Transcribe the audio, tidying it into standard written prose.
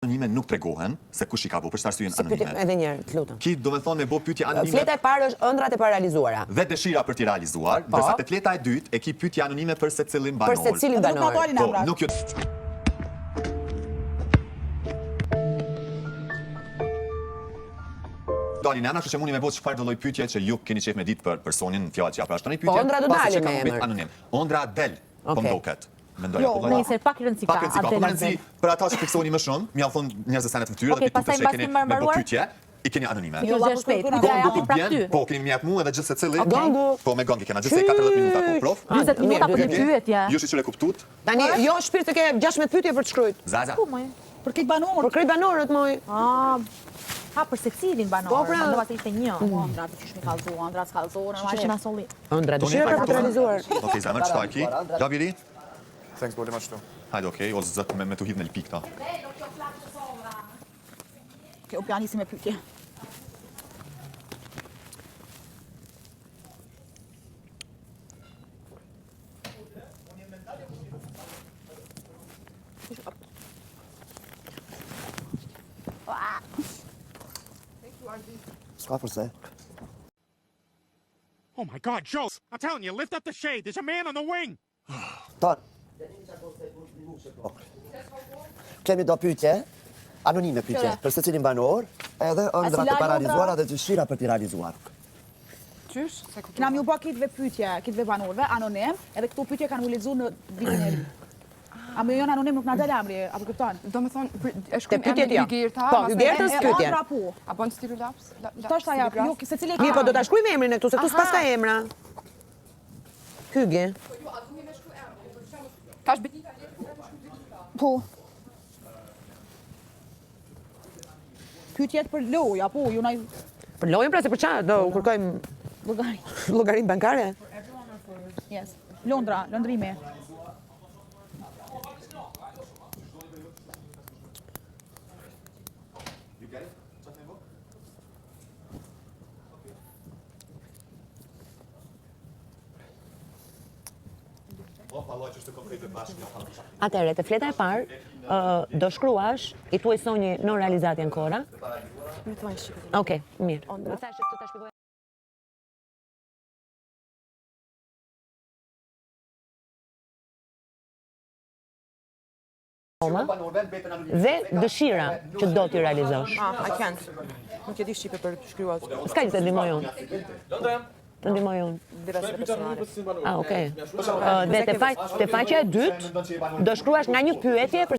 anonime nuk tregohen se kush i ka bërë, për çfarë arsye anonime. Edhe një herë, të lutem. Ki do të thonë me bë pyetje anonime. Fleta e parë është ëndrat e pararealizuara. Dhe dëshira për t'i realizuar, ndërsa te fleta e dytë e ki pyetje anonime për secilin banor. Për secilin banor. Po, nuk jo. Dalin ana, kështu që mundi me bëj çfarë do lloj pyetje që ju keni qef me ditë për personin fjalë që ja prashtoni pyetje. Po ëndra do dalin me emër. Anonim. Ëndra del. Po mdoket. Mendoj apo Jo, nëse pak rëndësi ka. Pak rëndësi për ata që fiksoni më shumë, më thon njerëz të senet më tyre dhe pitu që keni me bëj pyetje. I keni anonime. Jo, është shpejt. Gongu të bjen, po keni më jap mua edhe gjithë secili. Gongu. Po me gongu kena gjithsej 14 minuta po prof. 20 minuta për të pyetje. Ju shiçure kuptut. Tani jo shpirt të ke 16 pyetje për të shkruajt. Zaza. Po më. Për këtë banor. Për krejt banorët moj. Ha për secilin banor. Po pra. Do pas ishte një. Ëndra të qysh me kallzu, ëndra të kallzu, Që na solli. Ëndra dëshira për të realizuar. Okej, zamër çfarë ki? Gabiri? Thanks, bëllim ashtu. Hajde, okej, o zot me tu hidh në lpik ta. Kjo pianisi me pyetje. S'ka përse. Oh my God, Joe! I'm telling you, lift up the shade. There's a man on the wing. Ton. Kemi do pyetje, anonime pyetje, për secilin banor, edhe ëndrat e paralizuara dhe dëshira për t'i realizuar. Qysh? Kena më u bë kitëve pyetje, kitëve banorëve anonim, edhe këto pyetje kanë u lexuar në vitin e ri. A më janë anonim nuk na dal emri, apo kupton? Do me thonë, e shkrim pyetjet jo. Po, Hygjertës pyetje. A bën stilu laps? Tash ta jap, jo, secili Mirë, po do ta shkruajmë emrin e këtu, se këtu s'pas ka emra. Hygje. Tash betika Po. Pyetjet për lojë, apo ju na Për lojën pra se për çfarë do kërkojmë llogari. llogarinë bankare? Yes. Londra, lëndrimi. Atëherë, te fleta e parë, do shkruash i tuaj sonjë non realizati ancora. Okej, mirë. Do thash të ta shpjegoj. Dhe dëshira që do t'i realizosh. I can't. Nuk e di shqipe për të shkruar. S'ka që të ndihmoj unë. Të ndihmoj unë. Dirasë personale. Okej. Dhe te faqja e dytë do shkruash nga një pyetje për